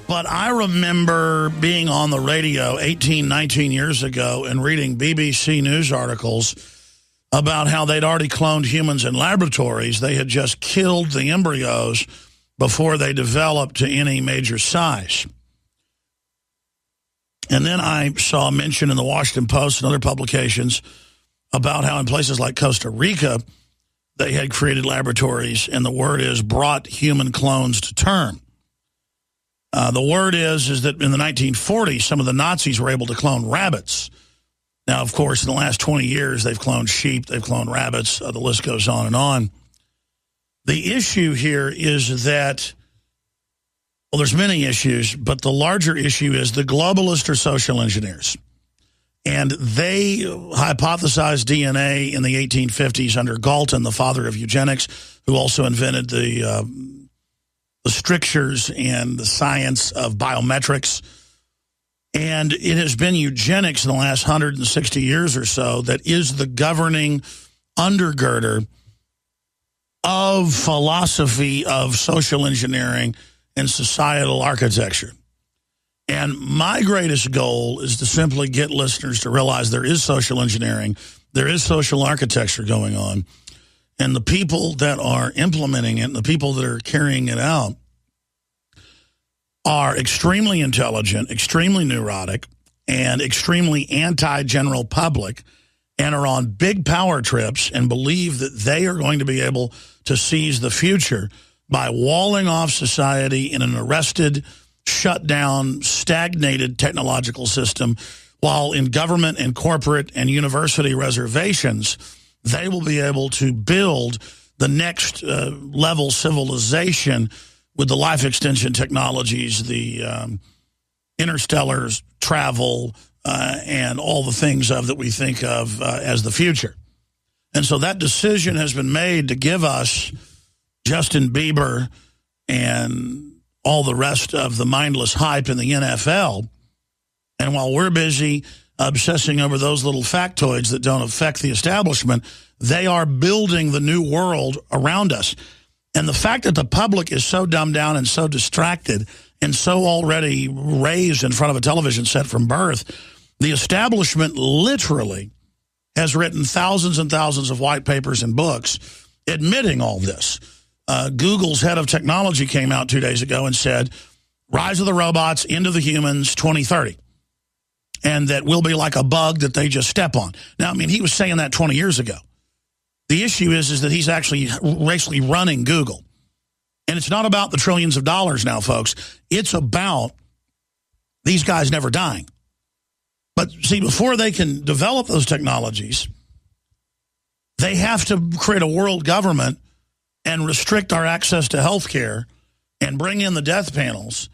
But I remember being on the radio 18, 19 years ago and reading BBC News articles about how they'd already cloned humans in laboratories. They had just killed the embryos before they developed to any major size. And then I saw a mention in the Washington Post and other publications about how in places like Costa Rica, they had created laboratories, and the word is brought human clones to term. The word is that in the 1940s, some of the Nazis were able to clone rabbits. Now, of course, in the last 20 years, they've cloned sheep, they've cloned rabbits, the list goes on and on. The issue here is that, well, there's many issues, but the larger issue is the globalists are social engineers. And they hypothesized DNA in the 1850s under Galton, the father of eugenics, who also invented the strictures and the science of biometrics. And it has been eugenics in the last 160 years or so that is the governing undergirder of philosophy of social engineering and societal architecture. And my greatest goal is to simply get listeners to realize there is social engineering, there is social architecture going on, and the people that are implementing it and the people that are carrying it out are extremely intelligent, extremely neurotic, and extremely anti-general public, and are on big power trips and believe that they are going to be able to seize the future by walling off society in an arrested, shut down, stagnated technological system, while in government and corporate and university reservations, they will be able to build the next level civilization with the life extension technologies, the interstellar travel, and all the things that we think of as the future. And so that decision has been made to give us Justin Bieber and all the rest of the mindless hype in the NFL. And while we're busy obsessing over those little factoids that don't affect the establishment, they are building the new world around us. And the fact that the public is so dumbed down and so distracted and so already raised in front of a television set from birth, the establishment literally has written thousands and thousands of white papers and books admitting all this. Google's head of technology came out 2 days ago and said, rise of the robots into the humans 2030. And that we'll be like a bug that they just step on. Now, I mean, he was saying that 20 years ago. The issue is that he's actually running Google. And it's not about the trillions of dollars now, folks. It's about these guys never dying. But see, before they can develop those technologies, they have to create a world government and restrict our access to health care and bring in the death panels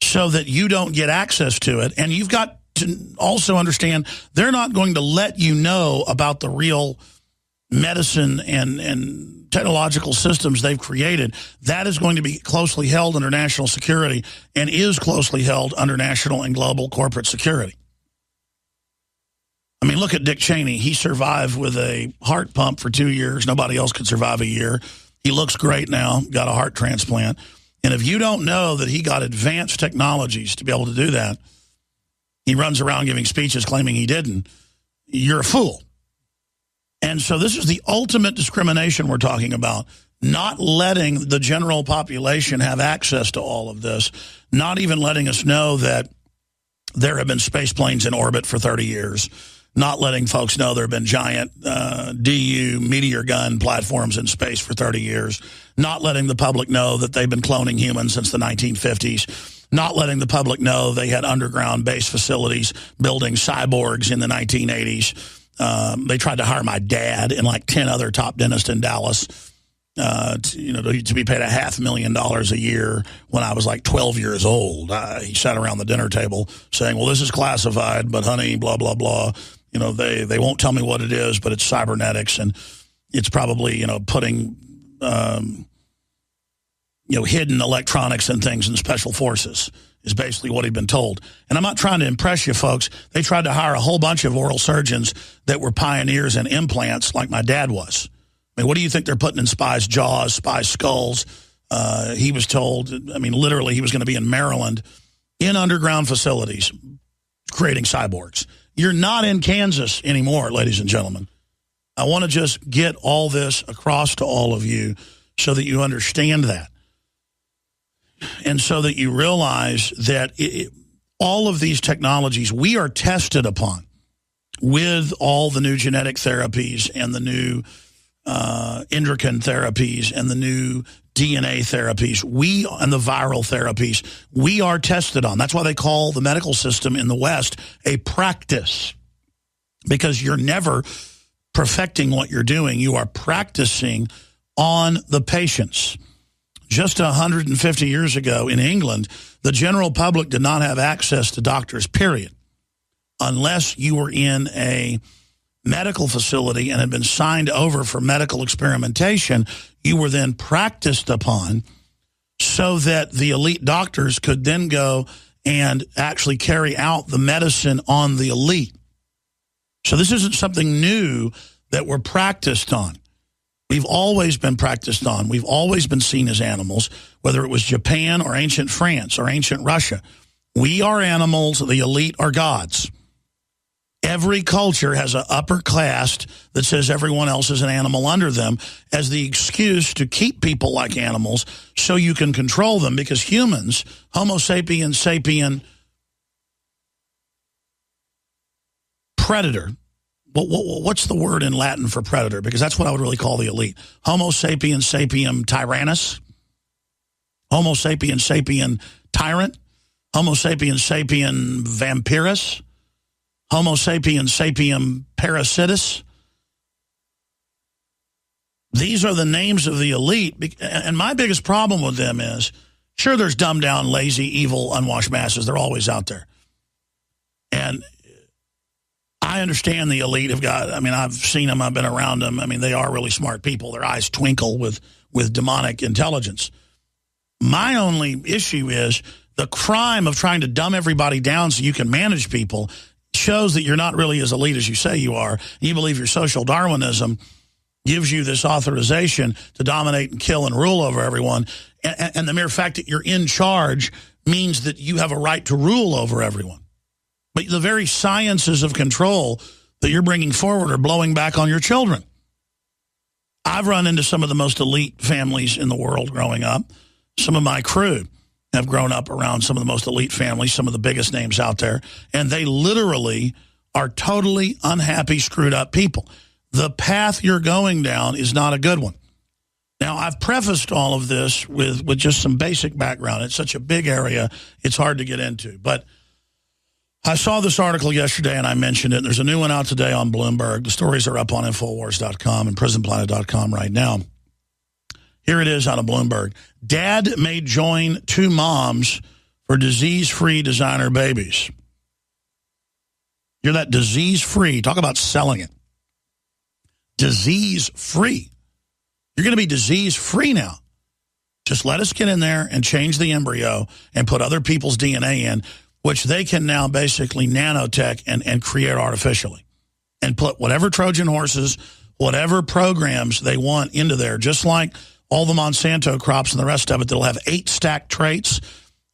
so that you don't get access to it. And you've got to also understand they're not going to let you know about the real medicine and technological systems they've created. That is going to be closely held under national security and is closely held under national and global corporate security. I mean, look at Dick Cheney. He survived with a heart pump for 2 years. Nobody else could survive a year. He looks great now, got a heart transplant. And if you don't know that he got advanced technologies to be able to do that, he runs around giving speeches claiming he didn't, you're a fool. And so this is the ultimate discrimination we're talking about, not letting the general population have access to all of this, not even letting us know that there have been space planes in orbit for 30 years, not letting folks know there have been giant DU meteor gun platforms in space for 30 years, not letting the public know that they've been cloning humans since the 1950s, not letting the public know they had underground base facilities building cyborgs in the 1980s. They tried to hire my dad and like 10 other top dentists in Dallas to be paid $500,000 a year when I was like 12 years old. He sat around the dinner table saying, well, this is classified, but honey, blah, blah, blah. They won't tell me what it is, but it's cybernetics, and it's probably, putting, hidden electronics and things in special forces is basically what he'd been told. And I'm not trying to impress you, folks. They tried to hire a whole bunch of oral surgeons that were pioneers in implants like my dad was. I mean, what do you think they're putting in spies' jaws, spies' skulls? He was told, literally he was going to be in Maryland in underground facilities creating cyborgs. You're not in Kansas anymore, ladies and gentlemen. I want to just get all this across to all of you so that you understand that. And so that you realize that all of these technologies we are tested upon with all the new genetic therapies and the new endocrine therapies and the new DNA therapies, and the viral therapies, we are tested on. That's why they call the medical system in the West a practice, because you're never perfecting what you're doing. You are practicing on the patients. Just 150 years ago in England, the general public did not have access to doctors, period, unless you were in a medical facility and had been signed over for medical experimentation. You were then practiced upon so that the elite doctors could then go and actually carry out the medicine on the elite. So this isn't something new that we're practiced on. We've always been practiced on. We've always been seen as animals, whether it was Japan or ancient France or ancient Russia. We are animals. The elite are gods. Every culture has an upper caste that says everyone else is an animal under them as the excuse to keep people like animals so you can control them, because humans, Homo sapiens sapien, predator. What's the word in Latin for predator? Because that's what I would really call the elite. Homo sapiens sapien tyrannus. Homo sapiens sapien tyrant. Homo sapiens sapien vampirus. Homo sapiens sapien parasitus. These are the names of the elite. And my biggest problem with them is, sure, there's dumbed down, lazy, evil, unwashed masses. They're always out there. And I understand the elite have got, I've seen them, I've been around them. They are really smart people. Their eyes twinkle with demonic intelligence. My only issue is the crime of trying to dumb everybody down so you can manage people shows that you're not really as elite as you say you are. You believe your social Darwinism gives you this authorization to dominate and kill and rule over everyone. And the mere fact that you're in charge means that you have a right to rule over everyone. But the very sciences of control that you're bringing forward are blowing back on your children. I've run into some of the most elite families in the world growing up. Some of my crew have grown up around some of the most elite families, some of the biggest names out there, and they literally are totally unhappy, screwed up people. The path you're going down is not a good one. Now, I've prefaced all of this with just some basic background. It's such a big area, it's hard to get into. But I saw this article yesterday, and I mentioned it. There's a new one out today on Bloomberg. The stories are up on Infowars.com and PrisonPlanet.com right now. Here it is out of Bloomberg. Dad may join two moms for disease-free designer babies. You're that disease-free. Talk about selling it. Disease-free. You're going to be disease-free now. Just let us get in there and change the embryo and put other people's DNA in, which they can now basically nanotech and create artificially. And put whatever Trojan horses, whatever programs they want into there, just like all the Monsanto crops and the rest of it, that'll have 8 stacked traits,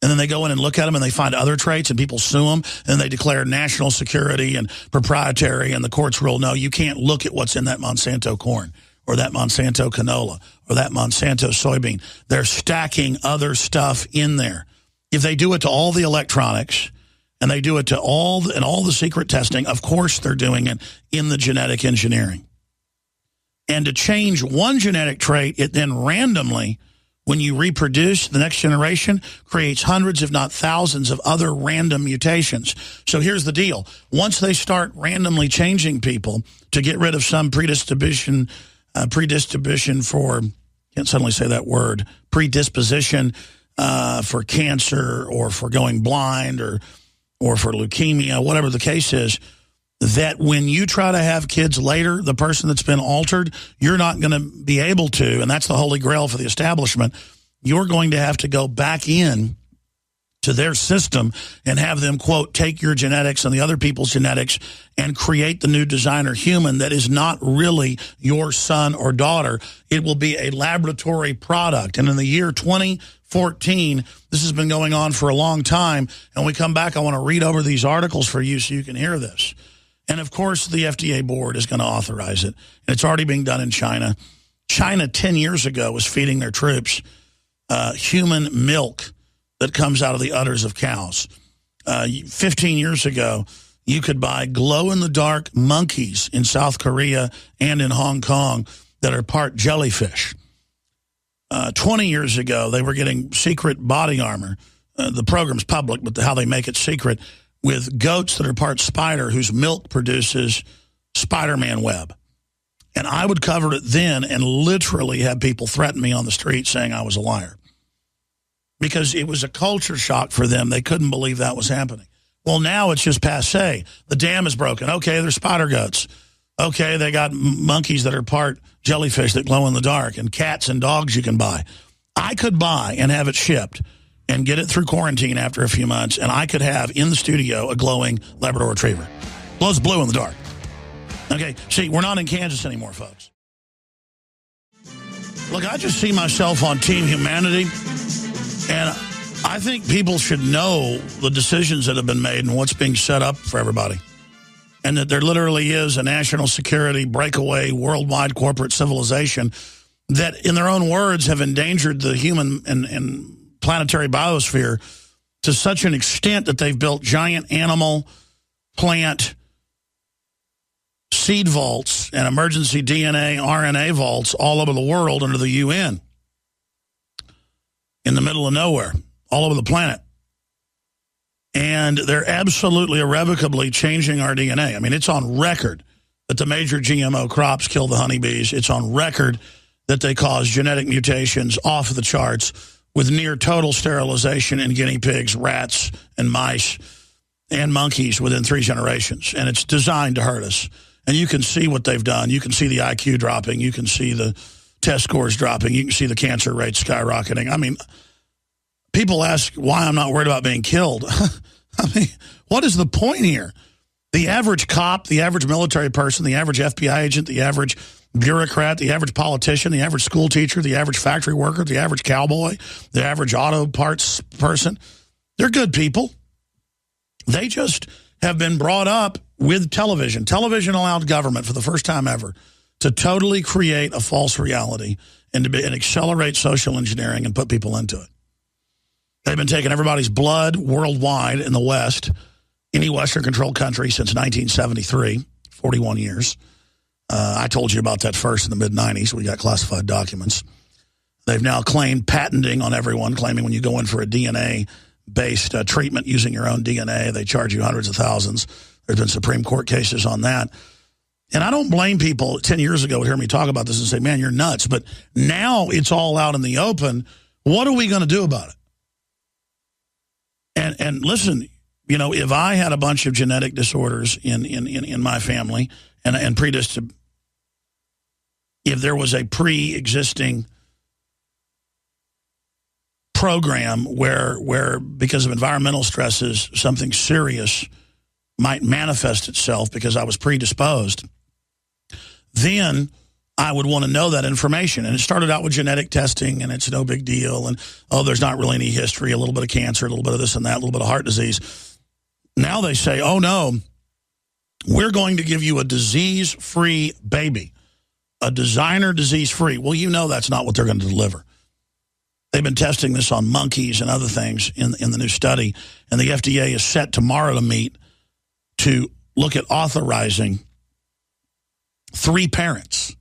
and then they go in and look at them and they find other traits and people sue them, and they declare national security and proprietary, and the courts rule, no, you can't look at what's in that Monsanto corn or that Monsanto canola or that Monsanto soybean. They're stacking other stuff in there. If they do it to all the electronics and they do it to all the secret testing, of course they're doing it in the genetic engineering. And to change one genetic trait, it then randomly, when you reproduce, the next generation creates hundreds, if not thousands, of other random mutations. So here's the deal. Once they start randomly changing people to get rid of some predisposition for, can't suddenly say that word, predisposition for cancer or for going blind or for leukemia, whatever the case is, that when you try to have kids later, the person that's been altered, you're not going to be able to, and that's the holy grail for the establishment, you're going to have to go back in to their system and have them, quote, take your genetics and the other people's genetics and create the new designer human that is not really your son or daughter. It will be a laboratory product. And in the year 14. This has been going on for a long time. And when we come back, I want to read over these articles for you so you can hear this. And, of course, the FDA board is going to authorize it. And it's already being done in China. China 10 years ago was feeding their troops human milk that comes out of the udders of cows. 15 years ago, you could buy glow-in-the-dark monkeys in South Korea and in Hong Kong that are part jellyfish. 20 years ago, they were getting secret body armor. The program's public, but how they make it secret, with goats that are part spider whose milk produces Spider-Man web. And I would cover it then and literally have people threaten me on the street saying I was a liar. Because it was a culture shock for them. They couldn't believe that was happening. Well, now it's just passé. The dam is broken. Okay, they're spider goats. Okay, they got monkeys that are part jellyfish that glow in the dark, and cats and dogs you can buy. I could buy and have it shipped and get it through quarantine after a few months, and I could have in the studio a glowing Labrador Retriever. Glows blue in the dark. Okay, see, we're not in Kansas anymore, folks. Look, I just see myself on Team Humanity, and I think people should know the decisions that have been made and what's being set up for everybody. And that there literally is a national security breakaway worldwide corporate civilization that, in their own words, have endangered the human and planetary biosphere to such an extent that they've built giant animal, plant, seed vaults and emergency DNA, RNA vaults all over the world under the UN, in the middle of nowhere, all over the planet. And they're absolutely irrevocably changing our DNA. I mean, it's on record that the major GMO crops kill the honeybees. It's on record that they cause genetic mutations off the charts with near total sterilization in guinea pigs, rats, and mice, and monkeys within 3 generations. And it's designed to hurt us. And you can see what they've done. You can see the IQ dropping. You can see the test scores dropping. You can see the cancer rates skyrocketing. I mean, people ask why I'm not worried about being killed. I mean, what is the point here? The average cop, the average military person, the average FBI agent, the average bureaucrat, the average politician, the average school teacher, the average factory worker, the average cowboy, the average auto parts person, they're good people. They just have been brought up with television. Television allowed government for the first time ever to totally create a false reality and accelerate social engineering and put people into it. They've been taking everybody's blood worldwide in the West, any Western-controlled country since 1973, 41 years. I told you about that first in the mid-'90s. We got classified documents. They've now claimed patenting on everyone, claiming when you go in for a DNA-based treatment using your own DNA, they charge you hundreds of thousands. There's been Supreme Court cases on that. And I don't blame people 10 years ago would hear me talk about this and say, man, you're nuts. But now it's all out in the open. What are we going to do about it? And listen, you know, if I had a bunch of genetic disorders in my family and predisposed, if there was a pre-existing program where because of environmental stresses, something serious might manifest itself because I was predisposed, then I would want to know that information. And it started out with genetic testing, and it's no big deal. And, oh, there's not really any history, a little bit of cancer, a little bit of this and that, a little bit of heart disease. Now they say, oh, no, we're going to give you a disease-free baby, a designer disease-free. Well, you know that's not what they're going to deliver. They've been testing this on monkeys and other things in the new study, and the FDA is set tomorrow to meet to look at authorizing 3 parents.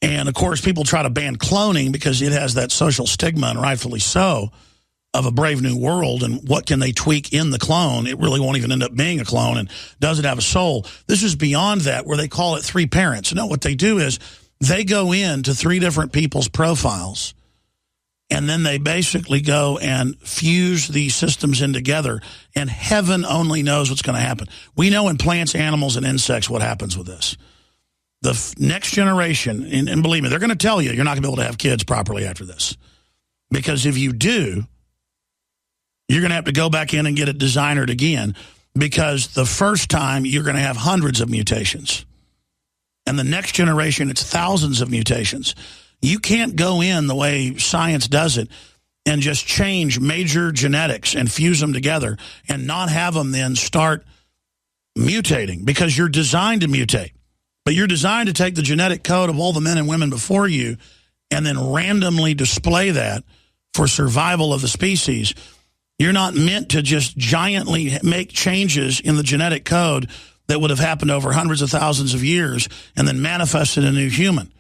And, of course, people try to ban cloning because it has that social stigma, and rightfully so, of a brave new world. And what can they tweak in the clone? It really won't even end up being a clone and doesn't have a soul. This is beyond that, where they call it 3 parents. No, what they do is they go into 3 different people's profiles, and then they basically go and fuse these systems in together, and heaven only knows what's going to happen. We know in plants, animals, and insects what happens with this. The next generation, and believe me, they're going to tell you you're not going to be able to have kids properly after this. Because if you do, you're going to have to go back in and get it designered again, because the first time you're going to have hundreds of mutations. And the next generation, it's thousands of mutations. You can't go in the way science does it and just change major genetics and fuse them together and not have them then start mutating, because you're designed to mutate. But you're designed to take the genetic code of all the men and women before you and then randomly display that for survival of the species. You're not meant to just giantly make changes in the genetic code that would have happened over hundreds of thousands of years and then manifested a new human.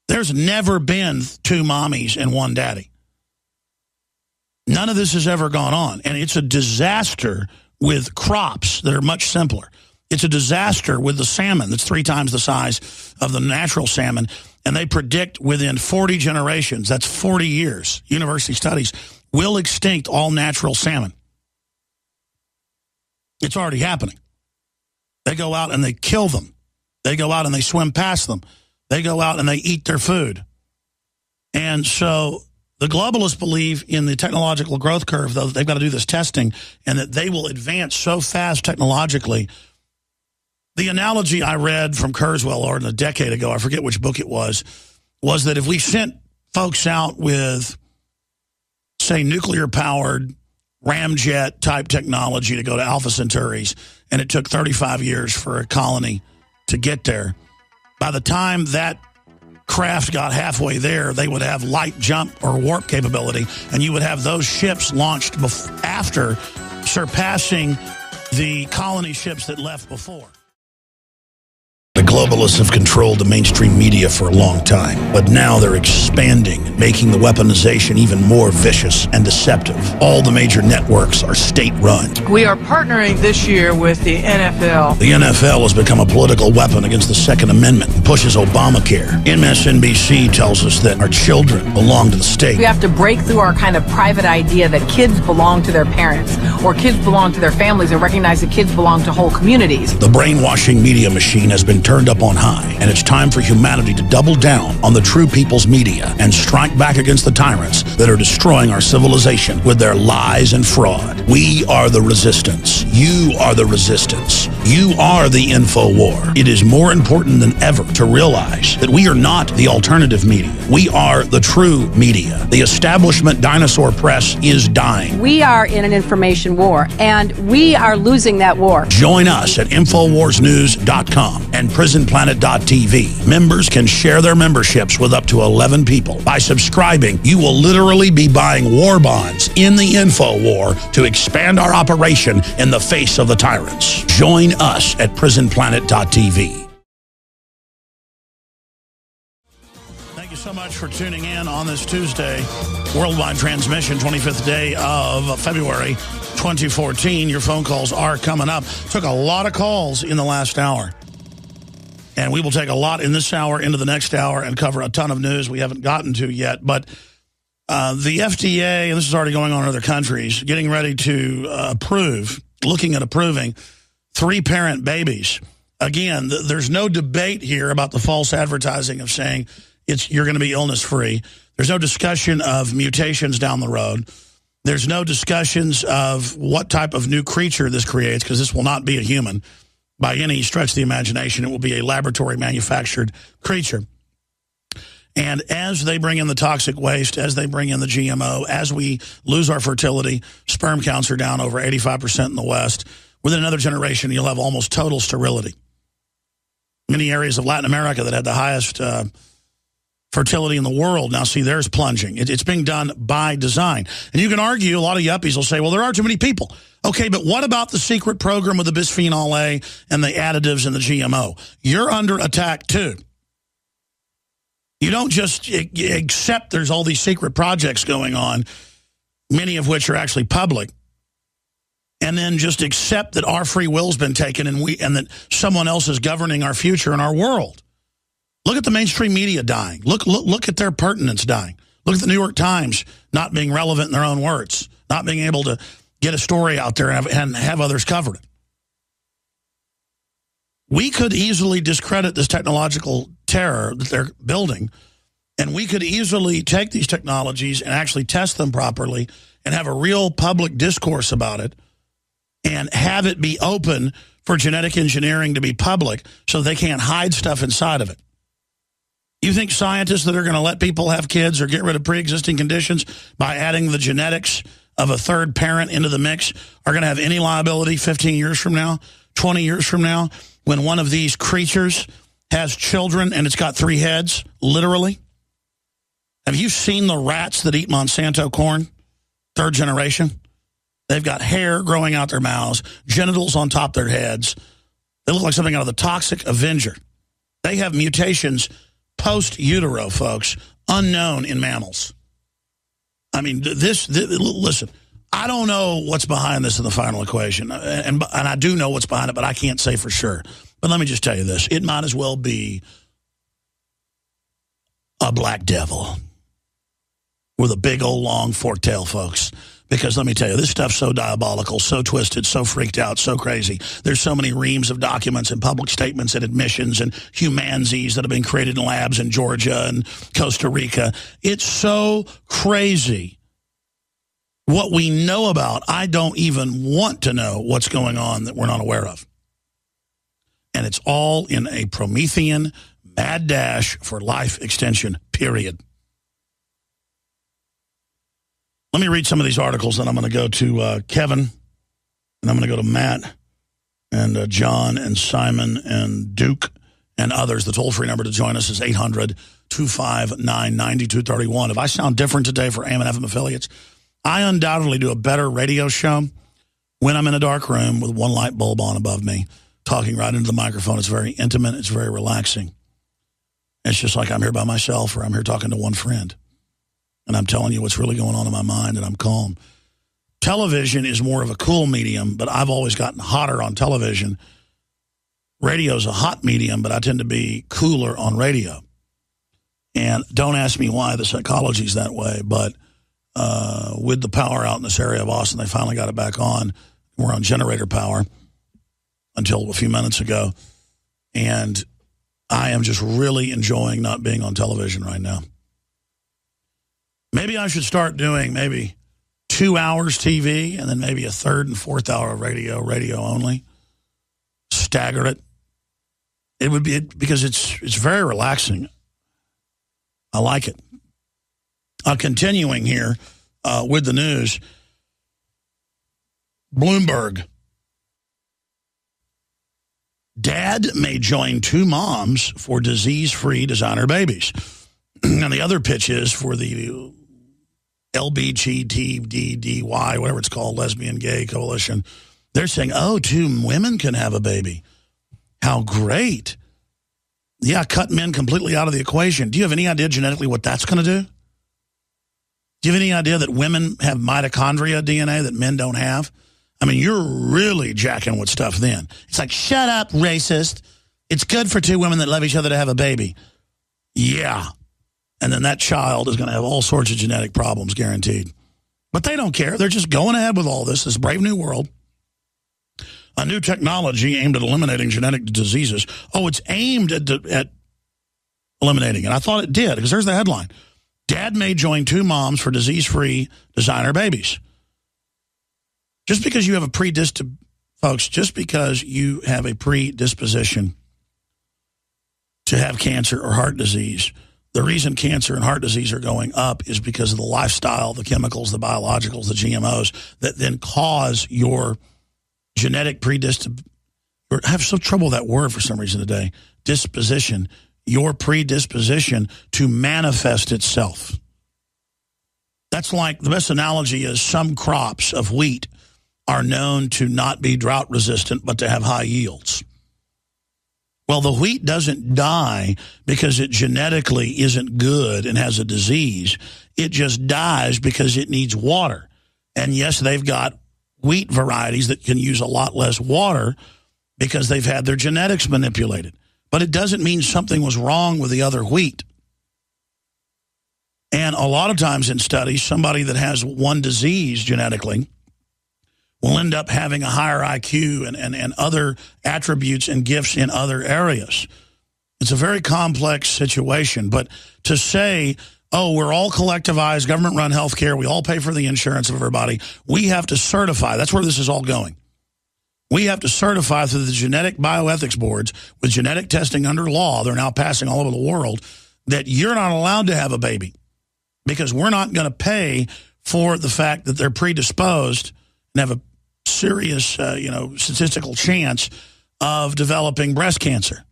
There's never been two mommies and one daddy. None of this has ever gone on, and it's a disaster with crops that are much simpler. It's a disaster with the salmon that's 3 times the size of the natural salmon, and they predict within 40 generations, that's 40 years, university studies, will extinct all natural salmon. It's already happening. They go out and they kill them. They go out and they swim past them. They go out and they eat their food. And so the globalists believe in the technological growth curve, though, they've got to do this testing, and that they will advance so fast technologically. The analogy I read from Kurzweil or a decade ago, I forget which book it was that if we sent folks out with, say, nuclear-powered ramjet-type technology to go to Alpha Centauris, and it took 35 years for a colony to get there, by the time that craft got halfway there, they would have light jump or warp capability, and you would have those ships launched after, surpassing the colony ships that left before. The globalists have controlled the mainstream media for a long time, but now they're expanding, making the weaponization even more vicious and deceptive. All the major networks are state-run. We are partnering this year with the NFL. The NFL has become a political weapon against the Second Amendment and pushes Obamacare. MSNBC tells us that our children belong to the state. We have to break through our kind of private idea that kids belong to their parents or kids belong to their families and recognize that kids belong to whole communities. The brainwashing media machine has been turned up on high, and it's time for humanity to double down on the true people's media and strike back against the tyrants that are destroying our civilization with their lies and fraud. We are the resistance. You are the resistance. You are the info war. It is more important than ever to realize that we are not the alternative media. We are the true media. The establishment dinosaur press is dying. We are in an information war, and we are losing that war. Join us at InfoWarsNews.com and PrisonPlanet.tv. Members can share their memberships with up to 11 people. By subscribing, you will literally be buying war bonds in the info war to expand our operation in the face of the tyrants. Join us at PrisonPlanet.tv. Thank you so much for tuning in on this Tuesday, worldwide transmission, 25th day of February 2014. Your phone calls are coming up. Took a lot of calls in the last hour. And we will take a lot in this hour into the next hour and cover a ton of news we haven't gotten to yet. But the FDA, and this is already going on in other countries, getting ready to looking at approving 3-parent babies. Again, there's no debate here about the false advertising of saying you're going to be illness-free. There's no discussion of mutations down the road. There's no discussions of what type of new creature this creates, because this will not be a human. By any stretch of the imagination, it will be a laboratory-manufactured creature. And as they bring in the toxic waste, as they bring in the GMO, as we lose our fertility, sperm counts are down over 85% in the West. Within another generation, you'll have almost total sterility. Many areas of Latin America that had the highest fertility in the world now see theirs plunging. It's being done by design. And you can argue, a lot of yuppies will say, well, there are too many people. Okay, but what about the secret program with the bisphenol A and the additives and the GMO? You're under attack, too. You don't just accept there's all these secret projects going on, many of which are actually public, and then just accept that our free will's been taken and that someone else is governing our future and our world. Look at the mainstream media dying. Look at their pertinence dying. Look at the New York Times not being relevant in their own words, not being able to get a story out there and have others cover it. We could easily discredit this technological terror that they're building, and we could easily take these technologies and actually test them properly and have a real public discourse about it and have it be open for genetic engineering to be public so they can't hide stuff inside of it. You think scientists that are going to let people have kids or get rid of pre-existing conditions by adding the genetics of a third parent into the mix are going to have any liability 15 years from now, 20 years from now, when one of these creatures has children and it's got 3 heads, literally? Have you seen the rats that eat Monsanto corn? 3rd generation? They've got hair growing out their mouths, genitals on top of their heads. They look like something out of the Toxic Avenger. They have mutations post-utero, folks, unknown in mammals. I mean, listen, I don't know what's behind this in the final equation, and I do know what's behind it, but I can't say for sure. But let me just tell you this. It might as well be a black devil with a big old long fork tail, folks. Because let me tell you, this stuff's so diabolical, so twisted, so freaked out, so crazy. There's so many reams of documents and public statements and admissions and humanzees that have been created in labs in Georgia and Costa Rica. It's so crazy what we know about. I don't even want to know what's going on that we're not aware of. And it's all in a Promethean mad dash for life extension, period. Let me read some of these articles, then I'm going to go to Kevin, and I'm going to go to Matt, and John, and Simon, and Duke, and others. The toll-free number to join us is 800-259-9231. If I sound different today for AM and FM affiliates, I undoubtedly do a better radio show when I'm in a dark room with one light bulb on above me, talking right into the microphone. It's very intimate. It's very relaxing. It's just like I'm here by myself or I'm here talking to one friend. And I'm telling you what's really going on in my mind, and I'm calm. Television is more of a cool medium, but I've always gotten hotter on television. Radio's a hot medium, but I tend to be cooler on radio. And don't ask me why the psychology's that way, but with the power out in this area of Austin, they finally got it back on. We're on generator power until a few minutes ago. And I am just really enjoying not being on television right now. Maybe I should start doing maybe 2 hours TV and then maybe a 3rd and 4th hour of radio only. Stagger it. It would be, because it's very relaxing. I like it. Continuing here with the news, Bloomberg. Dad may join 2 moms for disease-free designer babies. And the other pitch is for the LBGTDDY, whatever it's called, Lesbian Gay Coalition. They're saying, 2 women can have a baby. How great. Yeah, cut men completely out of the equation. Do you have any idea genetically what that's going to do? Do you have any idea that women have mitochondria DNA that men don't have? I mean, you're really jacking with stuff then. It's like, shut up, racist. It's good for 2 women that love each other to have a baby. Yeah. And then that child is going to have all sorts of genetic problems, guaranteed. But they don't care. They're just going ahead with all this brave new world. A new technology aimed at eliminating genetic diseases. It's aimed at eliminating it. I thought it did, because there's the headline. Dad may join 2 moms for disease-free designer babies. Just because you have a just because you have a predisposition to have cancer or heart disease, the reason cancer and heart disease are going up is because of the lifestyle, the chemicals, the biologicals, the GMOs that then cause your genetic predisposition. I have so trouble with that word for some reason today. Disposition. Your predisposition to manifest itself. That's like, the best analogy is some crops of wheat are known to not be drought resistant, but to have high yields. Well, the wheat doesn't die because it genetically isn't good and has a disease. It just dies because it needs water. And yes, they've got wheat varieties that can use a lot less water because they've had their genetics manipulated. But it doesn't mean something was wrong with the other wheat. And a lot of times in studies, somebody that has one disease genetically will end up having a higher IQ and other attributes and gifts in other areas. It's a very complex situation. But to say, we're all collectivized, government-run health care, we all pay for the insurance of everybody, we have to certify. That's where this is all going. We have to certify through the genetic bioethics boards with genetic testing under law. They're now passing all over the world that you're not allowed to have a baby because we're not going to pay for the fact that they're predisposed and have a serious, statistical chance of developing breast cancer.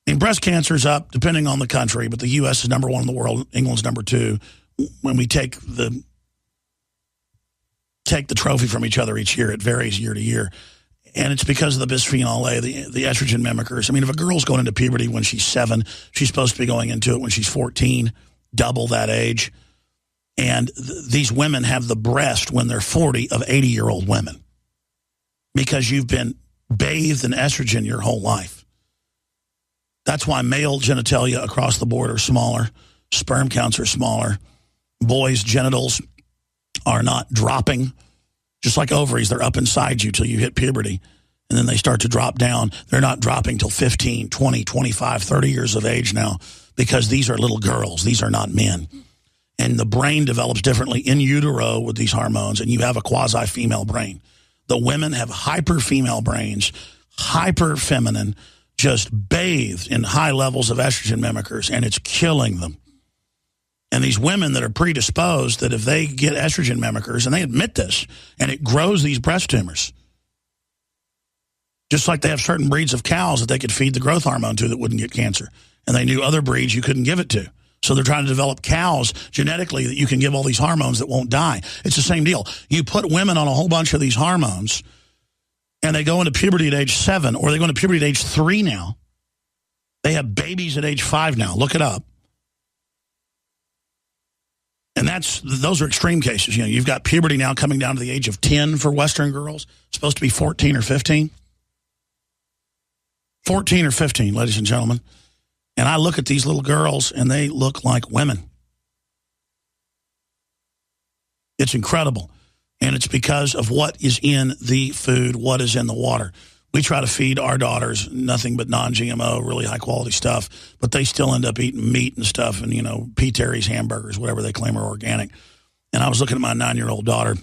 I mean, breast cancer is up depending on the country, but the U.S. is #1 in the world. England's #2. When we take the trophy from each other each year, it varies year to year. And it's because of the bisphenol A, the estrogen mimickers. I mean, if a girl's going into puberty when she's 7, she's supposed to be going into it when she's 14, double that age. And these women have the breast when they're 40 of 80-year-old women because you've been bathed in estrogen your whole life. That's why male genitalia across the board are smaller. Sperm counts are smaller. Boys' genitals are not dropping. Just like ovaries, they're up inside you till you hit puberty. And then they start to drop down. They're not dropping till 15, 20, 25, 30 years of age now because these are little girls. These are not men. And the brain develops differently in utero with these hormones, and you have a quasi-female brain. The women have hyper-female brains, hyper-feminine, just bathed in high levels of estrogen mimickers, and it's killing them. And these women that are predisposed, that if they get estrogen mimickers, and they admit this, and it grows these breast tumors. Just like they have certain breeds of cows that they could feed the growth hormone to that wouldn't get cancer. And they knew other breeds you couldn't give it to. So they're trying to develop cows genetically that you can give all these hormones that won't die. It's the same deal. You put women on a whole bunch of these hormones, and they go into puberty at age 7, or they go into puberty at age 3 now. They have babies at age 5 now. Look it up. And those are extreme cases. You've got puberty now coming down to the age of 10 for Western girls. It's supposed to be 14 or 15. 14 or 15, ladies and gentlemen. And I look at these little girls, and they look like women. It's incredible. And it's because of what is in the food, what is in the water. We try to feed our daughters nothing but non-GMO, really high-quality stuff, but they still end up eating meat and stuff and, P. Terry's hamburgers, whatever they claim are organic. And I was looking at my 9-year-old daughter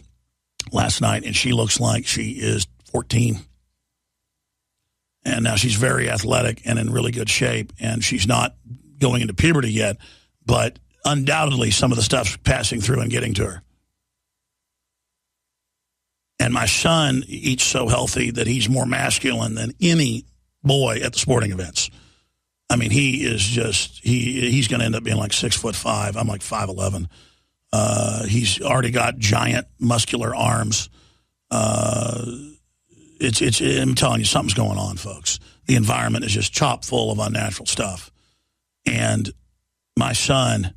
last night, and she looks like she is 14. And now she's very athletic and in really good shape, and she's not going into puberty yet, but undoubtedly some of the stuff's passing through and getting to her. And my son eats so healthy that he's more masculine than any boy at the sporting events. I mean, he is just, he's going to end up being like 6'5". I'm like 5'11". He's already got giant muscular arms. I'm telling you, something's going on, folks. The environment is just chock full of unnatural stuff. And my son,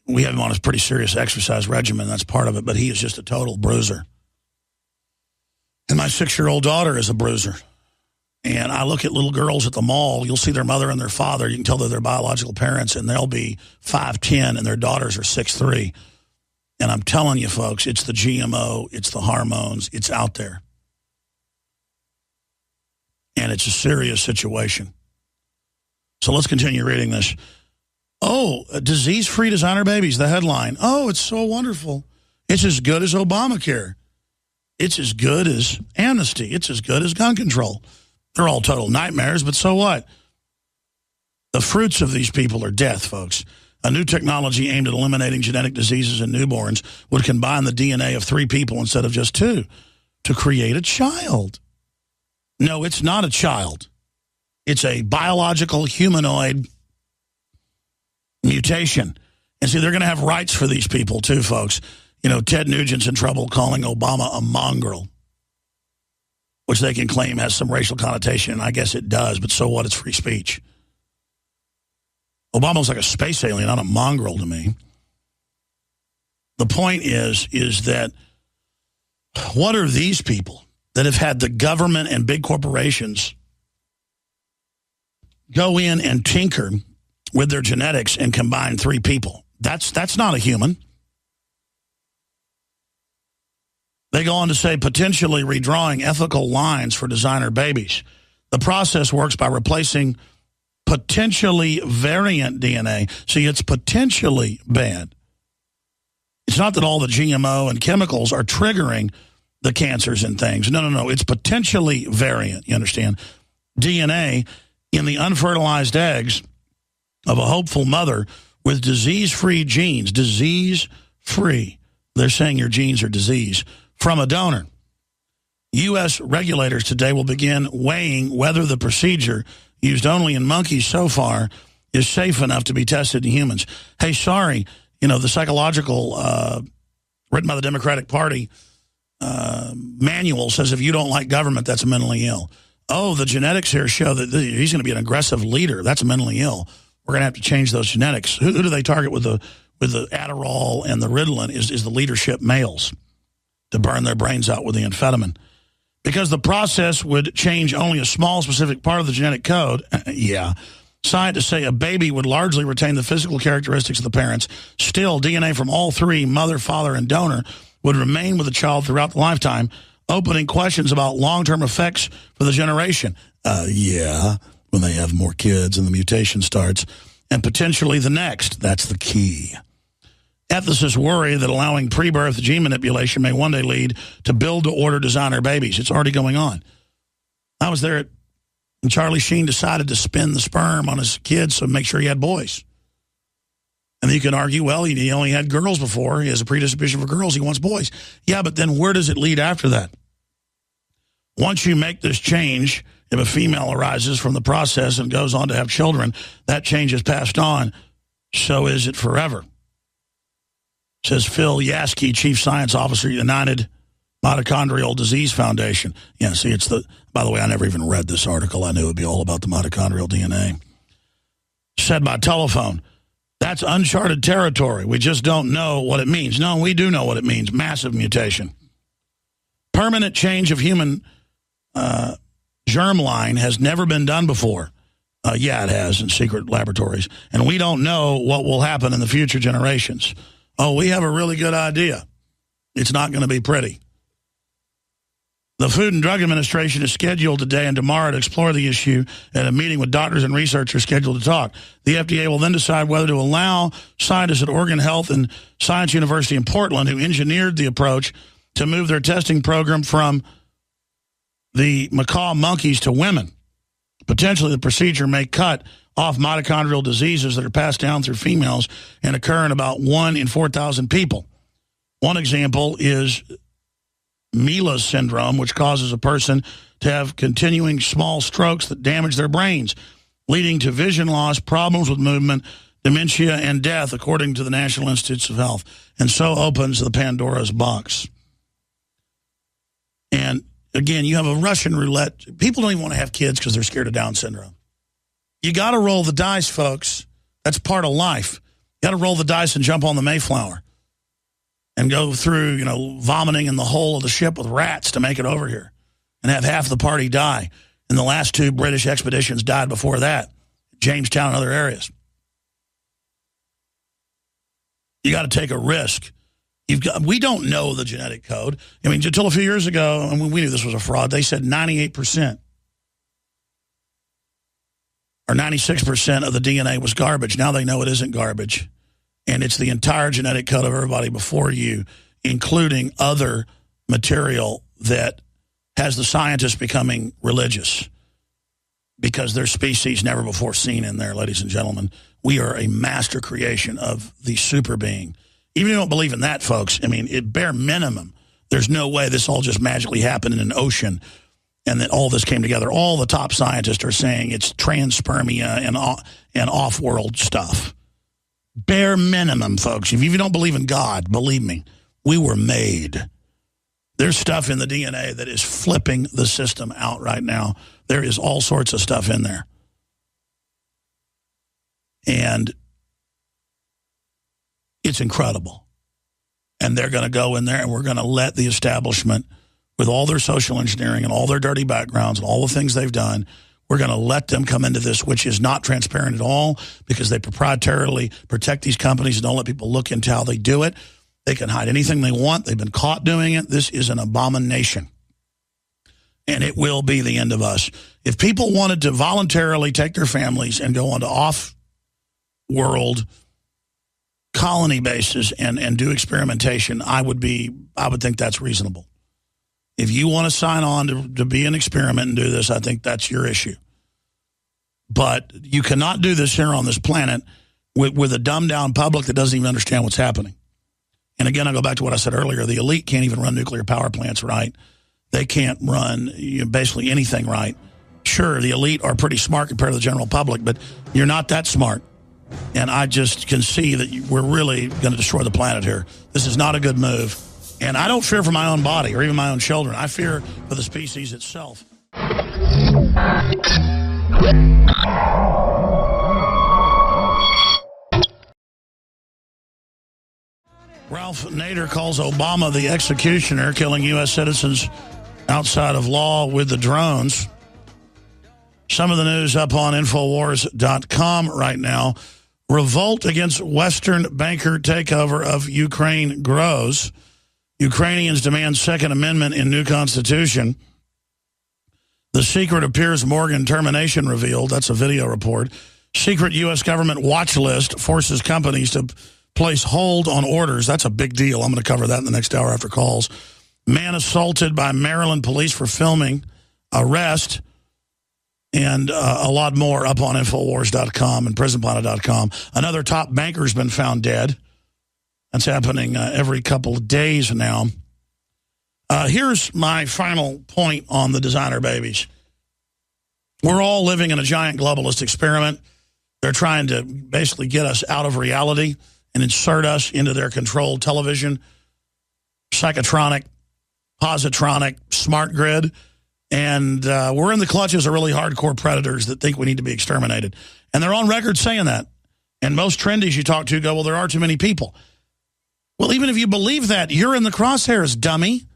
we have him on a pretty serious exercise regimen. That's part of it, but he is just a total bruiser. And my 6-year-old daughter is a bruiser. And I look at little girls at the mall. You'll see their mother and their father. You can tell they're their biological parents, and they'll be 5'10", and their daughters are 6'3". And I'm telling you, folks, it's the GMO, it's the hormones, it's out there. And it's a serious situation. So let's continue reading this. Oh, disease-free designer babies, the headline. Oh, it's so wonderful. It's as good as Obamacare. It's as good as amnesty. It's as good as gun control. They're all total nightmares, but so what? The fruits of these people are death, folks. A new technology aimed at eliminating genetic diseases in newborns would combine the DNA of 3 people instead of just 2 to create a child. No, it's not a child. It's a biological humanoid mutation. And see, they're going to have rights for these people too, folks. Ted Nugent's in trouble calling Obama a mongrel, which they can claim has some racial connotation, and I guess it does, but so what? It's free speech. Obama's like a space alien, not a mongrel to me. The point is that what are these people that have had the government and big corporations go in and tinker with their genetics and combine 3 people? That's not a human. They go on to say potentially redrawing ethical lines for designer babies. The process works by replacing potentially variant DNA. See, it's potentially bad. It's not that all the GMO and chemicals are triggering the cancers and things. No. It's potentially variant, you understand? DNA in the unfertilized eggs of a hopeful mother with disease-free genes, disease-free. They're saying your genes are disease, from a donor. U.S. regulators today will begin weighing whether the procedure, used only in monkeys so far, is safe enough to be tested in humans. Hey, sorry, the psychological, written by the Democratic Party manual says if you don't like government, that's mentally ill. Oh, the genetics here show that he's going to be an aggressive leader. That's mentally ill. We're going to have to change those genetics. Who do they target with the Adderall and the Ritalin is the leadership males to burn their brains out with the amphetamine. Because the process would change only a small specific part of the genetic code. Yeah. Scientists say a baby would largely retain the physical characteristics of the parents. Still, DNA from all three, mother, father, and donor, would remain with the child throughout the lifetime, opening questions about long-term effects for the generation. Yeah, when they have more kids and the mutation starts, and potentially the next. That's the key. Ethicists worry that allowing pre-birth gene manipulation may one day lead to build-to-order designer babies. It's already going on. I was there and Charlie Sheen decided to spin the sperm on his kids to make sure he had boys. And you can argue, well, he only had girls before. He has a predisposition for girls. He wants boys. Yeah, but then where does it lead after that? Once you make this change, if a female arises from the process and goes on to have children, that change is passed on. So is it forever. Says Phil Yaskey, Chief Science Officer, United Mitochondrial Disease Foundation. Yeah, see, by the way, I never even read this article. I knew it would be all about the mitochondrial DNA. Said by telephone, that's uncharted territory. We just don't know what it means. No, we do know what it means. Massive mutation. Permanent change of human germline has never been done before. Yeah, it has in secret laboratories. And we don't know what will happen in the future generations. Oh, we have a really good idea. It's not going to be pretty. The Food and Drug Administration is scheduled today and tomorrow to explore the issue at a meeting with doctors and researchers scheduled to talk. The FDA will then decide whether to allow scientists at Oregon Health and Science University in Portland, who engineered the approach, to move their testing program from the macaque monkeys to women. Potentially, the procedure may cut off mitochondrial diseases that are passed down through females and occur in about 1 in 4,000 people. One example is Mila syndrome, which causes a person to have continuing small strokes that damage their brains, leading to vision loss, problems with movement, dementia, and death, according to the National Institutes of Health. And so opens the Pandora's box. And again, you have a Russian roulette. People don't even want to have kids because they're scared of Down syndrome. You got to roll the dice, folks. That's part of life. You got to roll the dice and jump on the Mayflower and go through, vomiting in the hull of the ship with rats to make it over here and have half the party die. And the last 2 British expeditions died before that, Jamestown and other areas. You got to take a risk. We don't know the genetic code. I mean, until a few years ago, and we knew this was a fraud, they said 98% or 96% of the DNA was garbage. Now they know it isn't garbage. And it's the entire genetic code of everybody before you, including other material that has the scientists becoming religious because there's species never before seen in there, ladies and gentlemen. We are a master creation of the super being. Even if you don't believe in that, folks, I mean, at bare minimum, there's no way this all just magically happened in an ocean and that all this came together. All the top scientists are saying it's transpermia and off-world stuff. Bare minimum, folks. If you don't believe in God, believe me, we were made. There's stuff in the DNA that is flipping the system out right now. There is all sorts of stuff in there. And it's incredible. And they're going to go in there and we're going to let the establishment, with all their social engineering and all their dirty backgrounds and all the things they've done, we're going to let them come into this, which is not transparent at all because they proprietarily protect these companies and don't let people look into how they do it. They can hide anything they want. They've been caught doing it. This is an abomination. And it will be the end of us. If people wanted to voluntarily take their families and go onto off-world colony bases and do experimentation, I would think that's reasonable. If you want to sign on to be an experiment and do this, I think that's your issue. But you cannot do this here on this planet with a dumbed-down public that doesn't even understand what's happening. And again, I go back to what I said earlier. The elite can't even run nuclear power plants right. They can't run basically anything right. Sure, the elite are pretty smart compared to the general public, but you're not that smart. And I just can see that we're really going to destroy the planet here. This is not a good move. And I don't fear for my own body or even my own children. I fear for the species itself. Ralph Nader calls Obama the executioner, killing U.S. citizens outside of law with the drones. Some of the news up on Infowars.com right now. Revolt against Western banker takeover of Ukraine grows. Ukrainians demand Second Amendment in new constitution. The secret appears Morgan termination revealed. That's a video report. Secret U.S. government watch list forces companies to place hold on orders. That's a big deal. I'm going to cover that in the next hour after calls. Man assaulted by Maryland police for filming. Arrest. And a lot more up on Infowars.com and PrisonPlanet.com. Another top banker's been found dead. That's happening every couple of days now. Here's my final point on the designer babies. We're all living in a giant globalist experiment. They're trying to basically get us out of reality and insert us into their controlled television, psychotronic, positronic, smart grid. And we're in the clutches of really hardcore predators that think we need to be exterminated. And they're on record saying that. And most trendies you talk to go, well, there are too many people. Well, even if you believe that, you're in the crosshairs, dummy.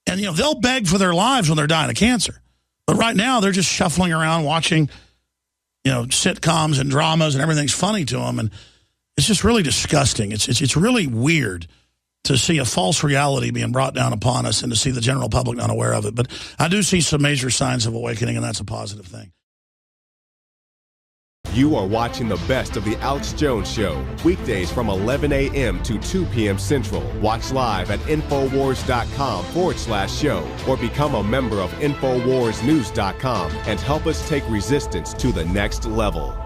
And, they'll beg for their lives when they're dying of cancer. But right now, they're just shuffling around watching, sitcoms and dramas, and everything's funny to them. And it's just really disgusting. It's really weird to see a false reality being brought down upon us and to see the general public not aware of it. But I do see some major signs of awakening, and that's a positive thing. You are watching the best of the Alex Jones Show, weekdays from 11 a.m. to 2 p.m. Central. Watch live at Infowars.com/show or become a member of InfoWarsNews.com and help us take resistance to the next level.